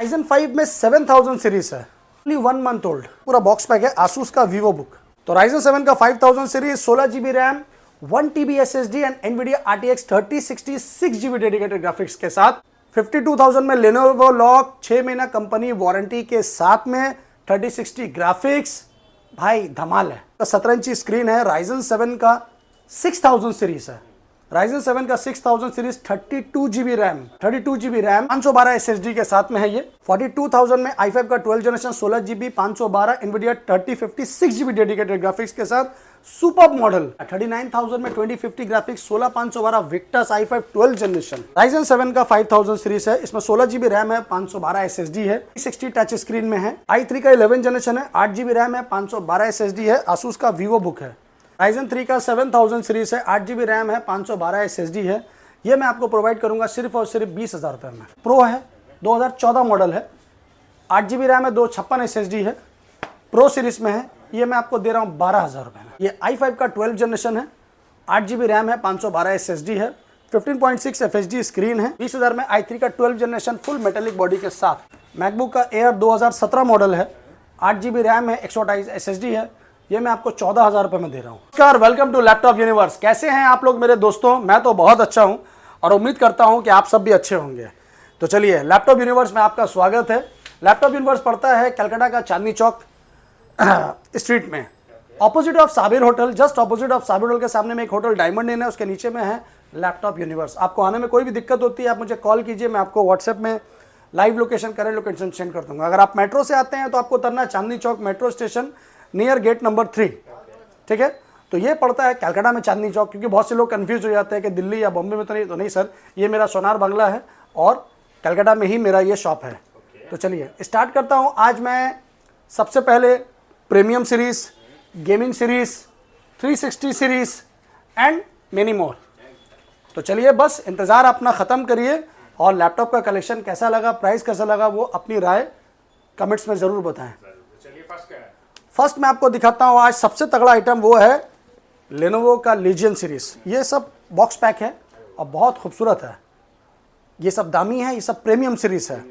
Ryzen 5 में 7000 series है, only 1 month old, पूरा बॉक्स पैक है Asus का Vivo बुक। तो Ryzen 7 का 5000 series, 16 GB RAM, 1 TB SSD and NVIDIA RTX 3060 6 GB dedicated graphics के साथ 52000 में Lenovo लॉक, 6 महीना कंपनी वारंटी के साथ में 3060 ग्राफिक्स, भाई धमाल है। 17 इंची स्क्रीन है। Ryzen 7 का 6000 सीरीज है। Ryzen 7 का 6000 सीरीज 32 GB रैम, 512 SSD के साथ में है ये। 42000 में i5 का 12 generation 16 GB 512 NVIDIA 3050 6 GB dedicated graphics के साथ सुपर मॉडल। 39000 में 2050 graphics 16512 Victus i5 12 generation. Ryzen 7 का 5000 सीरीज है, इसमें 16 GB रैम है, 512 SSD है, 60 टच स्क्रीन में है। i3 का 11 जनरेशन है, 8 GB रैम है, 512 SSD है। Asus का Vivo बुक है। Ryzen 3 का 7000 सीरीज है, 8 GB रैम है, 512 SSD है। ये मैं आपको प्रोवाइड करूंगा सिर्फ और सिर्फ 20,000 रुपये में। प्रो है, 2014 मॉडल है, 8 GB रैम है, 256 SSD है, प्रो सीरीज में है। ये मैं आपको दे रहा हूँ 12,000 रुपये में। ये i5 का 12 जनरेशन है, 8 GB रैम है, 512 SSD है, 15.6 FHD स्क्रीन है। 20,000 में i3 का 12 जनरेशन फुल मेटेलिक बॉडी के साथ। मैकबुक का एयर 2017 मॉडल है, 8 GB रैम है, 128 SSD है। ये मैं आपको 14,000 रुपये में दे रहा हूँ। नमस्कार, वेलकम टू लैपटॉप यूनिवर्स। कैसे हैं आप लोग मेरे दोस्तों? मैं तो बहुत अच्छा हूँ और उम्मीद करता हूँ कि आप सब भी अच्छे होंगे। तो चलिए, लैपटॉप यूनिवर्स में आपका स्वागत है। लैपटॉप यूनिवर्स पड़ता है कलकत्ता का चांदनी चौक स्ट्रीट में, opposite of Sabir hotel. Just opposite of Sabir hotel के सामने में एक होटल डायमंड इन है, उसके नीचे में है लैपटॉप यूनिवर्स। आपको आने में कोई भी दिक्कत होती है आप मुझे कॉल कीजिए, मैं आपको व्हाट्सएप में लाइव लोकेशन करें लोकेशन सेंड कर दूंगा। अगर आप मेट्रो से आते हैं तो आपको उतरना है Chandni Chowk metro station near gate number 3, ठीक है। तो ये पड़ता है कलकत्ता में चांदनी चौक, क्योंकि बहुत से लोग कंफ्यूज हो जाते हैं कि दिल्ली या बॉम्बे में तो नहीं सर, ये मेरा सोनार बंगला है और कलकत्ता में ही मेरा ये शॉप है। तो चलिए स्टार्ट करता हूँ। आज मैं सबसे पहले premium series, gaming series, 360 series and many more. तो चलिए बस इंतज़ार अपना ख़त्म करिए और लैपटॉप का कलेक्शन कैसा लगा, प्राइस कैसा लगा, वो अपनी राय कमेंट्स में ज़रूर बताएं। फर्स्ट मैं आपको दिखाता हूँ आज सबसे तगड़ा आइटम, वो है लेनोवो का लीजियन सीरीज। ये सब बॉक्स पैक है और बहुत खूबसूरत है। ये सब दामी है, ये सब प्रीमियम सीरीज है।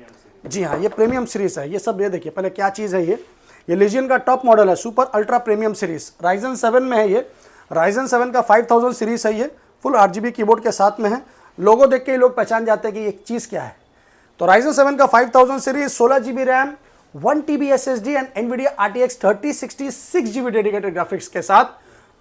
जी हाँ, ये प्रीमियम सीरीज है। ये सब ये देखिए पहले क्या चीज़ है। ये लीजियन का टॉप मॉडल है, super ultra premium series. Ryzen 7 में है ये। Ryzen 7 का 5000 सीरीज है। ये फुल RGB कीबोर्ड के साथ में है। लोगो देख के ही लोग पहचान जाते हैं कि ये चीज़ क्या है। तो Ryzen 7 का 5000 series, 16 GB RAM, 1 TB SSD and NVIDIA RTX 3060 6 GB dedicated graphics के साथ।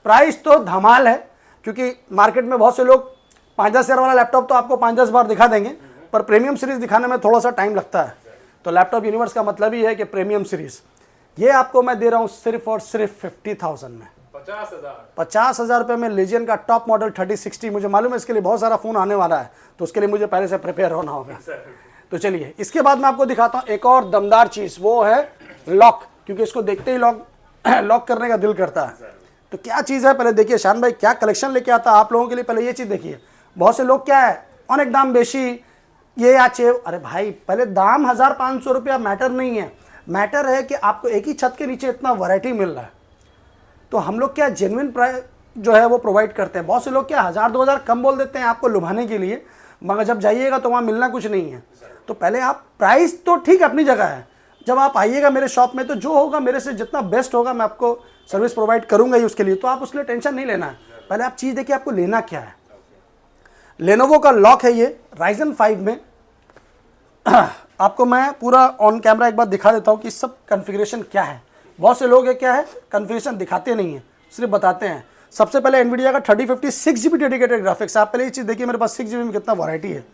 प्राइस तो धमाल है, क्योंकि मार्केट में बहुत से लोग 5-10 हज़ार वाला लैपटॉप तो आपको 5-10 बार दिखा देंगे, पर प्रीमियम सीरीज दिखाने में थोड़ा सा टाइम लगता है। तो लैपटॉप यूनिवर्स का मतलब ही है कि प्रीमियम सीरीज ये आपको मैं दे रहा हूँ सिर्फ और सिर्फ 50,000 में। 50,000 रुपये में लीजियन का टॉप मॉडल 3060। मुझे मालूम है इसके लिए बहुत सारा फ़ोन आने वाला है, तो उसके लिए मुझे पहले से प्रिपेयर होना होगा। तो चलिए इसके बाद मैं आपको दिखाता हूँ एक और दमदार चीज़, वो है लॉक, क्योंकि इसको देखते ही लॉक करने का दिल करता है। तो क्या चीज़ है पहले देखिए शान भाई, क्या कलेक्शन लेके आता है आप लोगों के लिए। पहले ये चीज़ देखिए। बहुत से लोग क्या है, अनेक दाम बेशी ये आचे। अरे भाई, पहले दाम 1500 रुपया मैटर नहीं है, मैटर है कि आपको एक ही छत के नीचे इतना वैरायटी मिल रहा है। तो हम लोग क्या जेन्युइन प्राइस जो है वो प्रोवाइड करते हैं। बहुत से लोग क्या 1000-2000 कम बोल देते हैं आपको लुभाने के लिए, मगर जब जाइएगा तो वहाँ मिलना कुछ नहीं है। तो पहले आप प्राइस तो ठीक अपनी जगह है, जब आप आइएगा मेरे शॉप में तो जो होगा मेरे से जितना बेस्ट होगा मैं आपको सर्विस प्रोवाइड करूंगा ही उसके लिए। तो आप उसके लिए टेंशन नहीं लेना है। पहले आप चीज़ देखिए आपको लेना क्या है। लेनोवो का लॉक है ये Ryzen 5 में। आपको मैं पूरा ऑन कैमरा एक बार दिखा देता हूँ कि सब कॉन्फ़िगरेशन क्या है। बहुत से लोग है क्या है कॉन्फ़िगरेशन दिखाते नहीं है, सिर्फ बताते हैं। सबसे पहले NVIDIA का 3050 6 GB डेडिकेटेड ग्राफिक्स। आप पहले ये चीज़ देखिए, मेरे पास 6 GB में कितना वैरायटी है।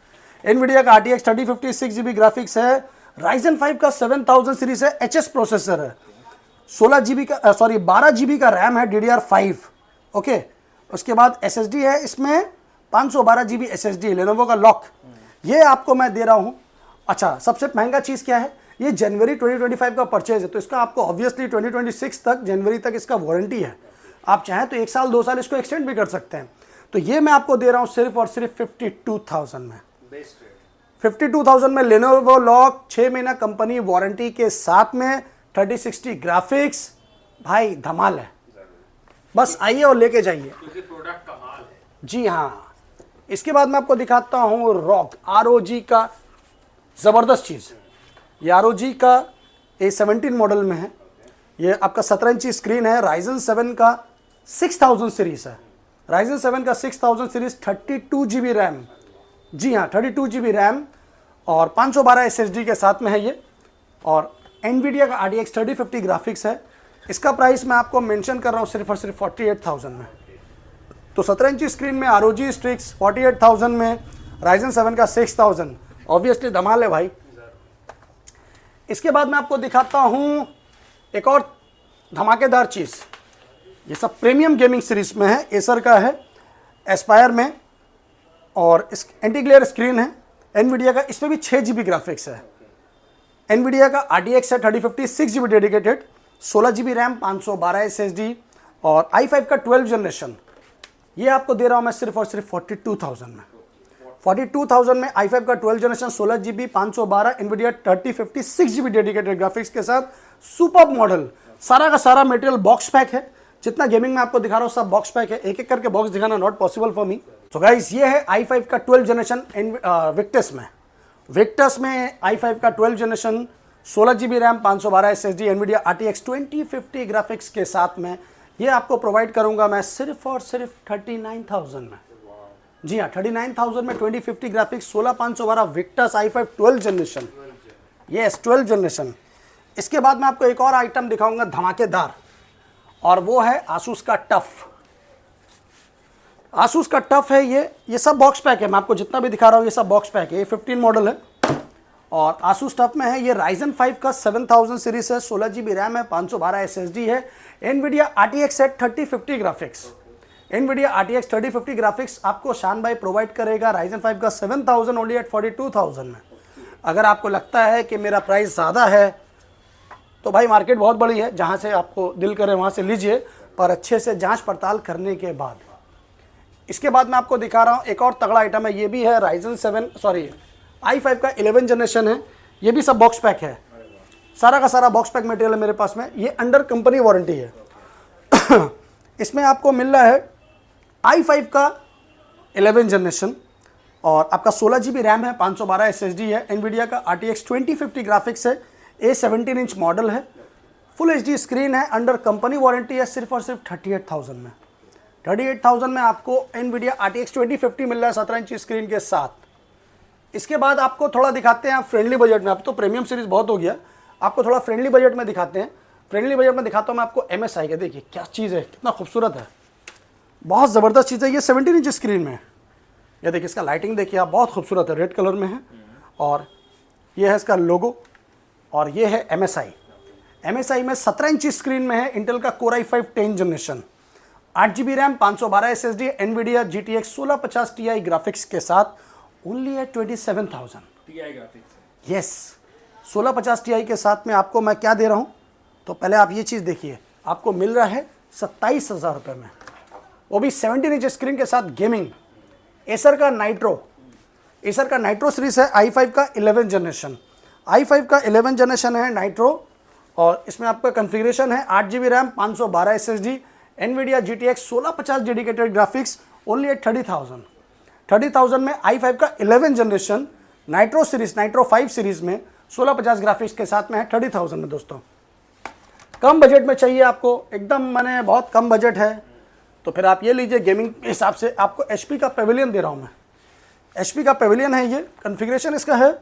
NVIDIA का RTX 3050 6 GB ग्राफिक्स है। Ryzen 5 का 7000 सीरीज है, HS प्रोसेसर है, 12 GB का रैम है, DDR5। ओके, उसके बाद SSD है इसमें 512 GB SSD। लेनोवो का लॉक ये आपको मैं दे रहा हूँ। अच्छा, सबसे महंगा चीज़ क्या है, ये जनवरी 2025 का परचेज है, तो इसका आपको ऑब्वियसली 2026 तक, जनवरी तक इसका वारंटी है। आप चाहें तो 1 साल 2 साल इसको एक्सटेंड भी कर सकते हैं। तो ये मैं आपको दे रहा हूँ सिर्फ और सिर्फ 52,000 में। 52,000 में Lenovo लॉक, 6 महीना कंपनी वारंटी के साथ में, 3060 ग्राफिक्स, भाई धमाल है। बस आइए और लेके जाइए, क्योंकि प्रोडक्ट कमाल है। जी हाँ, इसके बाद मैं आपको दिखाता हूँ ROG का ज़बरदस्त चीज़। ये ROG का A17 मॉडल में है। ये आपका 17 इंची स्क्रीन है। Ryzen 7 का 6000 सीरीज़ है। Ryzen 7 का 6000 सीरीज़ 32 GB रैम, जी हाँ 32 GB रैम और 512 SSD के साथ में है ये। और NVIDIA का RTX 3050 ग्राफिक्स है। इसका प्राइस मैं आपको मेंशन कर रहा हूँ सिर्फ और सिर्फ 48,000 में। तो 17 इंची स्क्रीन में ROG Strix 48,000 में, Ryzen 7 का 6000, ऑब्वियसली धमाल है भाई। इसके बाद मैं आपको दिखाता हूँ एक और धमाकेदार चीज़। ये सब प्रीमियम गेमिंग सीरीज में है, एसर का है, एस्पायर में, और इस एंटी ग्लेयर स्क्रीन है। NVIDIA का इसमें भी 6 GB ग्राफिक्स है। NVIDIA का RTX है 3050 6 GB dedicated, 16 GB RAM, 512 SSD और i5 का 12 जनरेशन। ये आपको दे रहा हूँ मैं सिर्फ और सिर्फ 42,000 में। 42,000 में i5 का 12 generation, 16 GB, 512 NVIDIA 3050 6 GB dedicated graphics के साथ सुपर मॉडल। सारा का सारा मटेरियल बॉक्स पैक है। जितना गेमिंग में आपको दिखा रहा हूँ सब बॉक्स पैक है। एक एक करके बॉक्स दिखाना नॉट पॉसिबल फॉर मी। तो गाइस ये है i5 का 12 जनरेशन विक्टस में। विक्टस में i5 का 12 generation, 16 GB RAM, 512 SSD, NVIDIA RTX 2050 graphics के साथ में ये आपको प्रोवाइड करूंगा मैं सिर्फ और सिर्फ 39,000 में। जी हाँ 39,000 में 2050 graphics, 16,512 Victus i5 12 generation, yes 12 generation. इसके बाद मैं आपको एक और आइटम दिखाऊंगा धमाकेदार, और वो है आसूस का टफ। आसूस का टफ है ये सब बॉक्स पैक है। मैं आपको जितना भी दिखा रहा हूँ ये सब बॉक्स पैक है। ये 15 मॉडल है और आसूस टफ में है। ये Ryzen 5 का 7000 सीरीज है, 16 GB रैम है, 512 SSD है, NVIDIA RTX है 3050 ग्राफिक्स। NVIDIA RTX 3050 ग्राफिक्स आपको शान भाई प्रोवाइड करेगा Ryzen 5 का 7000 ओनली एट 42,000 में। अगर आपको लगता है कि मेरा प्राइस ज़्यादा है तो भाई मार्केट बहुत बड़ी है, जहाँ से आपको दिल करे वहाँ से लीजिए, पर अच्छे से जांच पड़ताल करने के बाद। इसके बाद मैं आपको दिखा रहा हूँ एक और तगड़ा आइटम है। ये भी है i5 का 11 जनरेशन है। ये भी सब बॉक्स पैक है। सारा का सारा बॉक्स पैक मटेरियल है मेरे पास में। ये अंडर कंपनी वारंटी है। इसमें आपको मिल रहा है i5 का 11 जनरेशन और आपका 16 GB रैम है, 512 SSD है, NVIDIA का RTX 2050 ग्राफिक्स है, A17 इंच मॉडल है, फुल HD स्क्रीन है, अंडर कंपनी वारंटी है, सिर्फ और सिर्फ 38,000 में। 38,000 में आपको NVIDIA RTX 2050 मिल रहा है 17 इंच स्क्रीन के साथ। इसके बाद आपको थोड़ा दिखाते हैं फ्रेंडली बजट में। अब तो प्रीमियम सीरीज बहुत हो गया, आपको थोड़ा फ्रेंडली बजट में दिखाते हैं। फ्रेंडली बजट में दिखाता हूँ मैं आपको MSI के। देखिए क्या चीज़ है, कितना खूबसूरत है, बहुत ज़बरदस्त चीज़ है। ये 17 इंच स्क्रीन में है। ये देखिए इसका लाइटिंग देखिए आप, बहुत खूबसूरत है, रेड कलर में है। और ये है इसका लोगो, और ये है MSI में 17 इंच स्क्रीन में है। इंटेल का Core i5 10 generation, 8 GB RAM, 512 SSD, NVIDIA GTX 1650 Ti graphics के साथ ओनली है 27,000 TI ग्राफिक्स। यस 1650 Ti के साथ में आपको मैं क्या दे रहा हूँ, तो पहले आप ये चीज़ देखिए, आपको मिल रहा है 27,000 रुपये में, वो भी 17 इंच स्क्रीन के साथ गेमिंग। एसर का नाइट्रो सीरीज है, i5 का 11 जनरेशन, i5 का 11 जनरेशन है नाइट्रो, और इसमें आपका कॉन्फ़िगरेशन है 8 GB RAM, 512 SSD, NVIDIA GTX 1650 dedicated graphics, only at 30,000 में i5 का 11 जनरेशन नाइट्रो 5 सीरीज में 1650 ग्राफिक्स के साथ में है 30,000 में। दोस्तों कम बजट में चाहिए आपको, एकदम मैंने बहुत कम बजट है, तो फिर आप ये लीजिए। गेमिंग के हिसाब से आपको HP का पेविलियन दे रहा हूँ मैं। HP का पेविलियन है ये, कॉन्फ़िगरेशन इसका है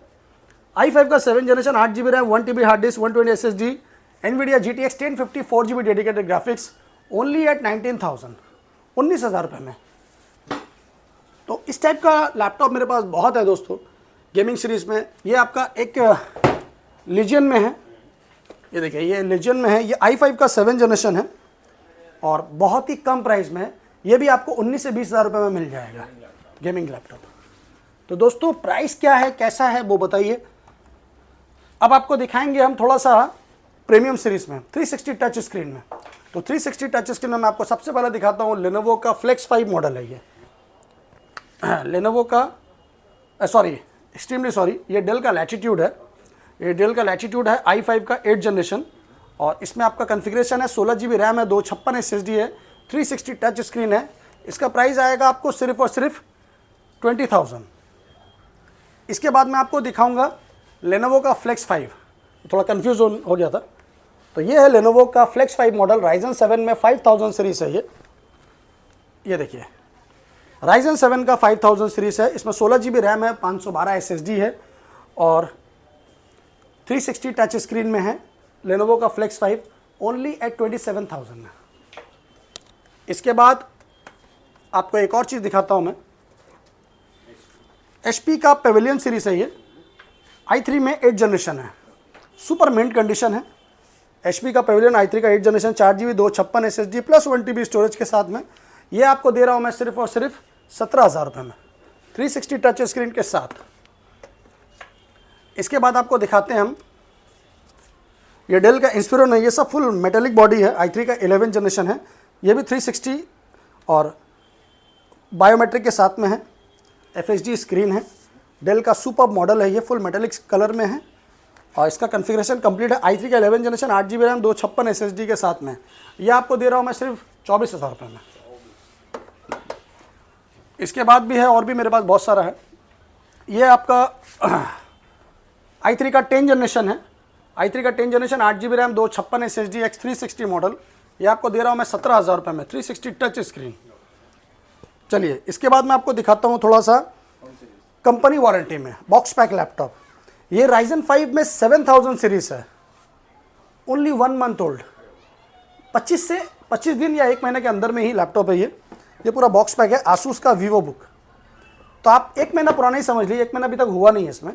i5 का 7 generation, 8 GB RAM, 1 TB hard disk, 120 SSD, NVIDIA GTX 1050 4 GB dedicated graphics, only at 19,000 रुपये में। तो इस टाइप का लैपटॉप मेरे पास बहुत है दोस्तों गेमिंग सीरीज़ में। ये आपका एक लीजियन में है, ये देखिए ये लीजियन में है। ये i5 का 7 जनरेशन है और बहुत ही कम प्राइस में है। ये भी आपको 19 से 20,000 रुपये में मिल जाएगा गेमिंग लैपटॉप। तो दोस्तों प्राइस क्या है, कैसा है वो बताइए। अब आपको दिखाएंगे हम थोड़ा सा प्रीमियम सीरीज़ में 360 टच स्क्रीन में। तो 360 टच स्क्रीन में मैं आपको सबसे पहले दिखाता हूँ लेनोवो का फ्लेक्स 5 मॉडल है। ये लेनोवो का एक्सट्रीमली सॉरी, ये डेल का लैटिट्यूड है। ये डेल का लैटिट्यूड है i5 का 8 जनरेशन, और इसमें आपका कॉन्फ़िगरेशन है 16 GB रैम है, 256 SSD है, 360 टच स्क्रीन है। इसका प्राइस आएगा आपको सिर्फ और सिर्फ 20,000। इसके बाद मैं आपको दिखाऊंगा लेनोवो का फ्लेक्स 5। थोड़ा कन्फ्यूज हो गया था। तो ये है लेनोवो का फ्लेक्स 5 मॉडल, राइजन 7 में 5000 सीरीज है ये देखिए राइजन 7 का 5000 सीरीज है। इसमें 16 GB रैम है, 512 SSD है और 360 टच स्क्रीन में है। लेनोवो का फ्लेक्स 5 ओनली एट 27,000 में। इसके बाद आपको एक और चीज़ दिखाता हूँ मैं, HP का पेविलियन सीरीज है ये, i3 में 8 जनरेशन है, सुपर मिंट कंडीशन है। HP का पेविलियन i3 का 8 generation, 4 GB 256 SSD plus 1 TB storage के साथ में ये आपको दे रहा हूँ मैं सिर्फ और सिर्फ 17,000 रुपये में, 360 टच स्क्रीन के साथ। इसके बाद आपको दिखाते हैं हम, ये डेल का इंस्पिरन है, ये सब फुल मेटेलिक बॉडी है, i3 का 11 जनरेशन है, ये भी 360 और बायोमेट्रिक के साथ में है, FHD स्क्रीन है। डेल का सुपर मॉडल है, ये फुल मेटेलिक कलर में है और इसका कॉन्फ़िगरेशन कंप्लीट है। i3 का 11 जनरेशन, 8 GB रैम, 256 SSD के साथ में ये आपको दे रहा हूँ मैं सिर्फ 24,000 रुपये में। इसके बाद भी है और भी मेरे पास बहुत सारा है। ये आपका i3 का 10 जनरेशन है, i3 का 10 generation, 8 GB RAM, 256 SSD, X360 model, ये आपको दे रहा हूँ मैं 17,000 रुपये में, 360 टच स्क्रीन। चलिए इसके बाद मैं आपको दिखाता हूँ थोड़ा सा कंपनी वारंटी में बॉक्स पैक लैपटॉप। ये राइजन 5 में 7000 सीरीज है, ओनली 1 मंथ ओल्ड, 25 दिन या 1 महीने के अंदर में ही लैपटॉप है ये पूरा बॉक्स पैक है। आसूस का वीवो बुक, तो आप 1 महीना पुराना ही समझ लीजिए, 1 महीना अभी तक हुआ नहीं है इसमें।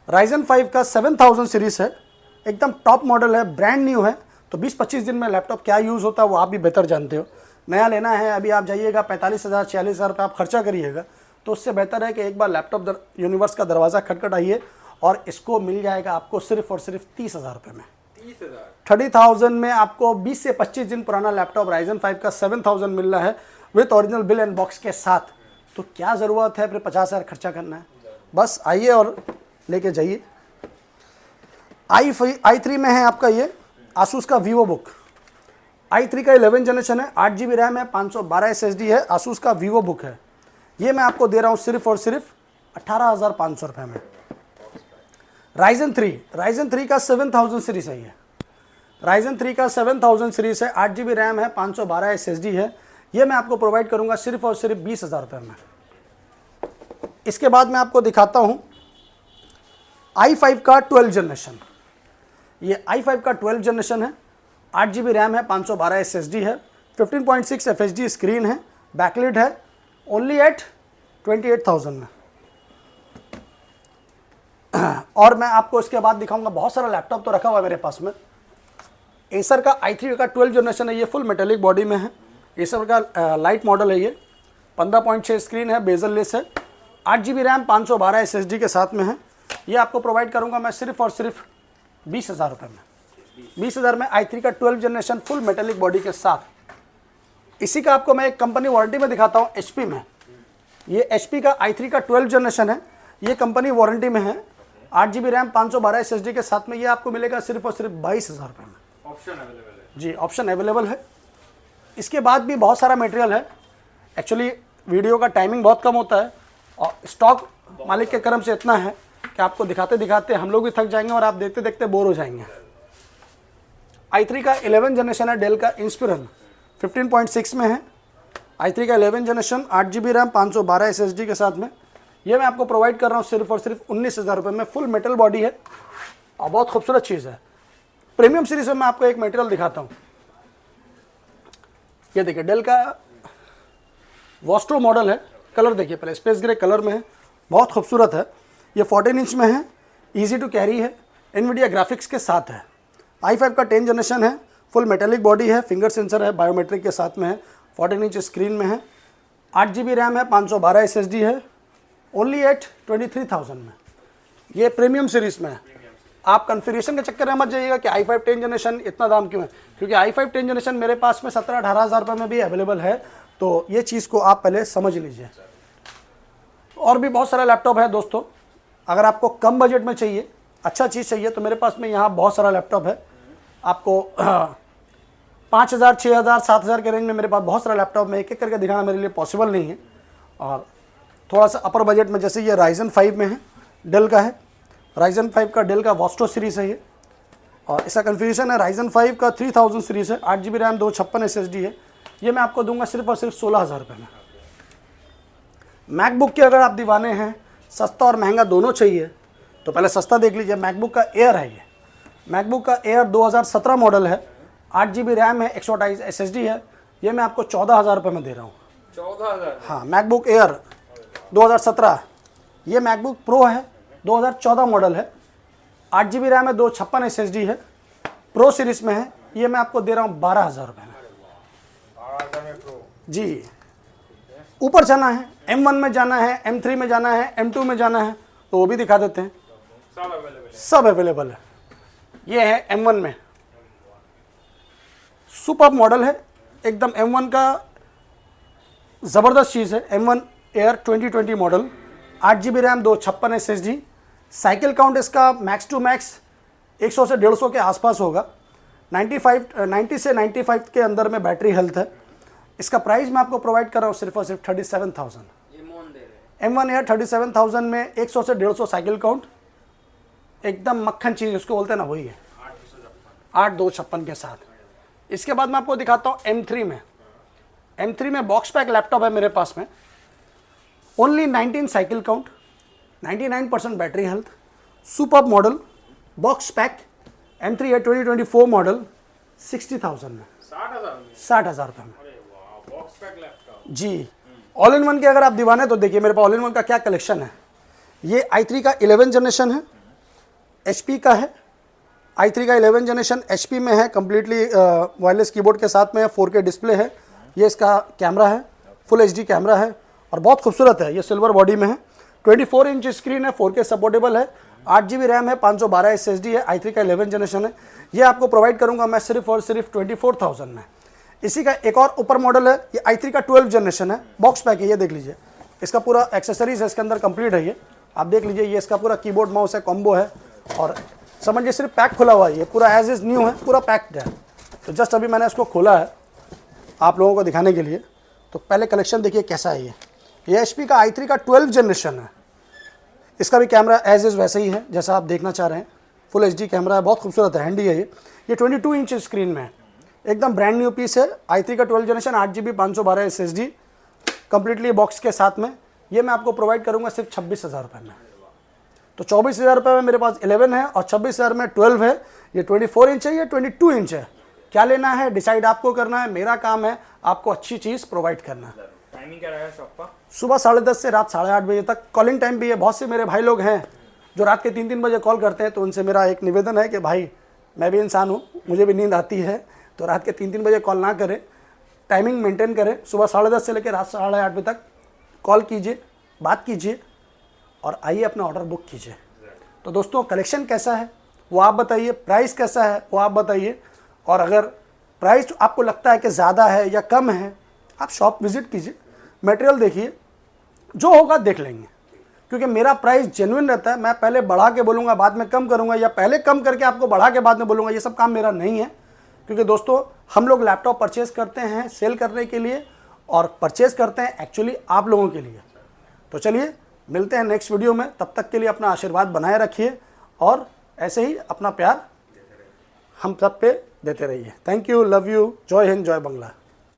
राइजन 5 का 7000 सीरीज है, एकदम टॉप मॉडल है, ब्रांड न्यू है। तो 20-25 दिन में लैपटॉप क्या यूज़ होता है वो आप भी बेहतर जानते हो। नया लेना है, अभी आप जाइएगा 45,000 46,000 रुपये आप खर्चा करिएगा, तो उससे बेहतर है कि एक बार लैपटॉप यूनिवर्स का दरवाज़ा खटखटाइए और इसको मिल जाएगा आपको सिर्फ और सिर्फ 30,000 रुपये में। 30,000 में आपको 20 से 25 दिन पुराना लैपटॉप राइजन 5 का 7000 मिल रहा है with original bill and box के साथ। तो क्या ज़रूरत है फिर 50,000 खर्चा करना है, बस आइए और लेके जाइए। i3 में है आपका ये आसूस का वीवो बुक, i3 का 11 जनरेशन है, 8 GB रैम है, 512 SSD है, आसूस का वीवो बुक है। ये मैं आपको दे रहा हूँ सिर्फ और सिर्फ 18,500 रुपये में। राइजन 3 का 7000 सीरीज है ये, राइजन 3 का 7000 सीरीज है, 8 GB रैम है, 512 SSD है, ये मैं आपको प्रोवाइड करूंगा सिर्फ और सिर्फ 20,000 रुपये में। इसके बाद मैं आपको दिखाता हूँ i5 का 12 जनरेशन। ये i5 का 12 जनरेशन है, 8 GB रैम है, 512 SSD है, 15.6 FHD स्क्रीन है, बैकलिट है, ओनली एट 28,000 में। और मैं आपको इसके बाद दिखाऊंगा, बहुत सारा लैपटॉप तो रखा हुआ है मेरे पास में। एसर का i3 का 12 जनरेशन है, ये फुल मेटेलिक बॉडी में है, एसर का लाइट मॉडल है, ये 15.6 स्क्रीन है, बेजल लेस है, 8 GB रैम, 512 SSD के साथ में है। ये आपको प्रोवाइड करूंगा मैं सिर्फ और सिर्फ 20,000 रुपये में। 20,000 में i3 का 12 जनरेशन फुल मेटेलिक बॉडी के साथ। इसी का आपको मैं एक कंपनी वारंटी में दिखाता हूँ HP में। ये HP का i3 का 12 जनरेशन है, ये कंपनी वारंटी में है, 8 GB रैम, 512 SSD के साथ में। ये आपको मिलेगा सिर्फ और सिर्फ 22,000 रुपये में। ऑप्शन अवेलेबल है जी, ऑप्शन अवेलेबल है। इसके बाद भी बहुत सारा मटेरियल है। एक्चुअली वीडियो का टाइमिंग बहुत कम होता है और स्टॉक मालिक के कर्म से इतना है कि आपको दिखाते दिखाते हम लोग भी थक जाएंगे और आप देखते देखते बोर हो जाएंगे। i3 का 11 जनरेशन है, डेल का इंस्पिरन 15.6 में है, i3 का 11 जनरेशन, 8 GB रैम, 512 SSD के साथ में। ये मैं आपको प्रोवाइड कर रहा हूँ सिर्फ और सिर्फ 19,000 रुपये में। फुल मेटल बॉडी है और बहुत खूबसूरत चीज़ है। प्रीमियम सीरीज में मैं आपको एक मटेरियल दिखाता हूँ। ये देखिए डेल का वॉस्ट्रो मॉडल है, कलर देखिए पहले, स्पेस ग्रे कलर में है, बहुत खूबसूरत है। ये 14 इंच में है, इजी टू कैरी है, एनवीडिया ग्राफिक्स के साथ है। i5 का 10 जनरेशन है, फुल मेटेलिक बॉडी है, फिंगर सेंसर है, बायोमेट्रिक के साथ में है, 14 इंच स्क्रीन में है, 8 GB रैम है, 512 SSD है, ओनली एट 23,000 में। ये प्रीमियम सीरीज में है। आप कन्फिगरेशन के चक्कर में मत जाइएगा कि i5 10 जनरेशन इतना दाम क्यों है, क्योंकि i5 10 जनरेशन मेरे पास में 17-18 रुपये में भी अवेलेबल है। तो ये चीज़ को आप पहले समझ लीजिए। और भी बहुत सारा लैपटॉप है दोस्तों, अगर आपको कम बजट में चाहिए, अच्छा चीज़ चाहिए, तो मेरे पास में यहाँ बहुत सारा लैपटॉप है। आपको 5,000, 6,000, 7,000 के रेंज में मेरे पास बहुत सारा लैपटॉप में एक एक करके दिखाना मेरे लिए पॉसिबल नहीं है। और थोड़ा सा अपर बजट में, जैसे ये राइजन 5 में है, डेल का है, राइजन 5 का डेल का वॉस्ट्रो सीरीज़ है, ये और इसका कन्फिग्रेशन है Ryzen 5 का 3000 सीरीज़ है, 8 GB रैम 256 SSD है। ये मैं आपको दूंगा सिर्फ और सिर्फ 16,000 रुपये में। मैकबुक के अगर आप दीवाने हैं, सस्ता और महंगा दोनों चाहिए, तो पहले सस्ता देख लीजिए। मैकबुक का एयर है ये, मैकबुक का एयर 2017 मॉडल है, 8 GB रैम है, 128 SSD है। ये मैं आपको 14,000 रुपये में दे रहा हूँ। 14,000? हाँ, मैकबुक एयर 2017। ये मैकबुक प्रो है, 2014 मॉडल है, 8 GB रैम है, 256 SSD है, प्रो सीरीज में है। ये मैं आपको दे रहा हूँ 12,000 रुपये में। 12,000 में प्रो जी। ऊपर जाना है, M1 में जाना है, M3 में जाना है, M2 में जाना है, तो वो भी दिखा देते हैं। सब अवेलेबल है। ये है M1 में, सुपर मॉडल है एकदम। M1 का ज़बरदस्त चीज़ है। M1 air 2020 model, 8 GB RAM, 256 SSD। Cycle count इसका मैक्स टू मैक्स 100 से 150 के आसपास होगा। 90 से 95 के अंदर में बैटरी हेल्थ है। इसका प्राइस मैं आपको प्रोवाइड कर रहा हूँ सिर्फ और सिर्फ 37,000। M1 एयर 37,000 में 100 से 150 साइकिल काउंट, एकदम मक्खन चीज़ उसको बोलते हैं ना, वही है, 8,256 के साथ। इसके बाद मैं आपको दिखाता हूँ M3 में। M3 में बॉक्स पैक लैपटॉप है मेरे पास में, only 19 cycle count, 99% battery health, super model, box pack. M3 है 2024 मॉडल, 60,000 में, 60,000 रुपये में जी। ऑल इन वन के अगर आप दीवाने तो देखिए मेरे पास ऑल इन वन का क्या कलेक्शन है। ये i3 का 11 जनरेशन है, HP का है। i3 का 11 जनरेशन HP में है, कम्प्लीटली वायरलेस कीबोर्ड के साथ में है, 4K डिस्प्ले है। ये इसका कैमरा है, फुल HD कैमरा है और बहुत खूबसूरत है। ये सिल्वर बॉडी में है, 24 इंच स्क्रीन है, 4K सपोर्टेबल है, 8 GB रैम है, 512 SSD है, i3 का 11 जनरेशन है। ये आपको प्रोवाइड करूंगा मैं सिर्फ और सिर्फ 24,000 में। इसी का एक और ऊपर मॉडल है, ये i3 का 12 जनरेशन है, बॉक्स पैक है। ये देख लीजिए, इसका पूरा एक्सेसरीज है इसके अंदर कंप्लीट है। ये आप देख लीजिए, ये इसका पूरा कीबोर्ड माउस है, कॉम्बो है और समझिए सिर्फ पैक खुला हुआ है। ये पूरा एज इज़ न्यू है, पूरा पैक्ड है। तो जस्ट अभी मैंने इसको खोला है आप लोगों को दिखाने के लिए। तो पहले कलेक्शन देखिए कैसा है। ये HP का i3 का 12 जनरेशन है। इसका भी कैमरा एज इज़ वैसे ही है जैसा आप देखना चाह रहे हैं, फुल HD कैमरा है, बहुत खूबसूरत है, हैंडी है। ये 22 इंच स्क्रीन में है, एकदम ब्रांड न्यू पीस है। i3 का 12 generation, 8 GB 512 SSD, completely box के साथ में। ये मैं आपको प्रोवाइड करूंगा सिर्फ 26,000 रुपये में। तो 24,000 रुपये में मेरे पास 11 है और 26,000 में 12 है। ये 24 इंच है, ये 22 इंच है। क्या लेना है डिसाइड आपको करना है, मेरा काम है आपको अच्छी चीज़ प्रोवाइड करना। टाइमिंग क्या रहेगा शॉप का? सुबह 10:30 से रात 8:30 बजे तक। कॉलिंग टाइम भी है। बहुत से मेरे भाई लोग हैं जो रात के 3-3 बजे कॉल करते हैं, तो उनसे मेरा एक निवेदन है कि भाई मैं भी इंसान हूँ, मुझे भी नींद आती है, तो रात के 3-3 बजे कॉल ना करें, टाइमिंग मेंटेन करें। सुबह 10:30 से लेकर रात 8:30 बजे तक कॉल कीजिए, बात कीजिए और आइए अपना ऑर्डर बुक कीजिए। तो दोस्तों कलेक्शन कैसा है वो आप बताइए, प्राइस कैसा है वो आप बताइए, और अगर प्राइस आपको लगता है कि ज़्यादा है या कम है, आप शॉप विज़िट कीजिए, मटेरियल देखिए, जो होगा देख लेंगे। क्योंकि मेरा प्राइस जेन्युइन रहता है। मैं पहले बढ़ा के बोलूँगा बाद में कम करूँगा, या पहले कम करके आपको बढ़ा के बाद में बोलूँगा, ये सब काम मेरा नहीं है। क्योंकि दोस्तों हम लोग लैपटॉप परचेज़ करते हैं सेल करने के लिए, और परचेज़ करते हैं एक्चुअली आप लोगों के लिए। तो चलिए मिलते हैं नेक्स्ट वीडियो में, तब तक के लिए अपना आशीर्वाद बनाए रखिए और ऐसे ही अपना प्यार हम सब पे देते रहिए। थैंक यू, लव यू, जय हिंद, जय बांग्ला।